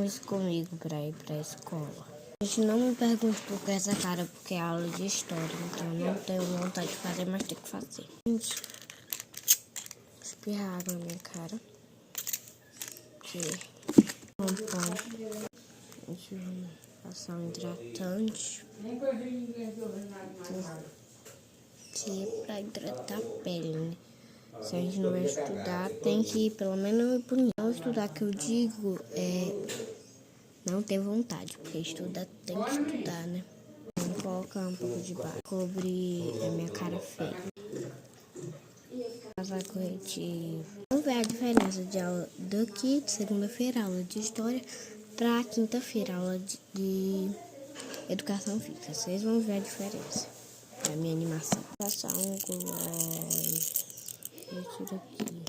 façam isso comigo pra ir pra escola. A gente não me pergunte por que essa cara, porque é aula de história, então eu não tenho vontade de fazer, mas tem que fazer. Gente, espirrar água na minha cara. Aqui, tampão. A gente vai passar um hidratante. Que é pra hidratar a pele, né? Se a gente não vai estudar, tem que ir pelo menos por não estudar, que eu digo, não ter vontade, porque estudar tem que estudar, né? Vamos colocar um pouco de base, cobrir a minha cara feia. Passar corretivo. Vamos ver a diferença de aula daqui, de segunda-feira, aula de história, pra quinta-feira, aula de educação física. Vocês vão ver a diferença da minha animação. Passar um gloss. Esse daqui.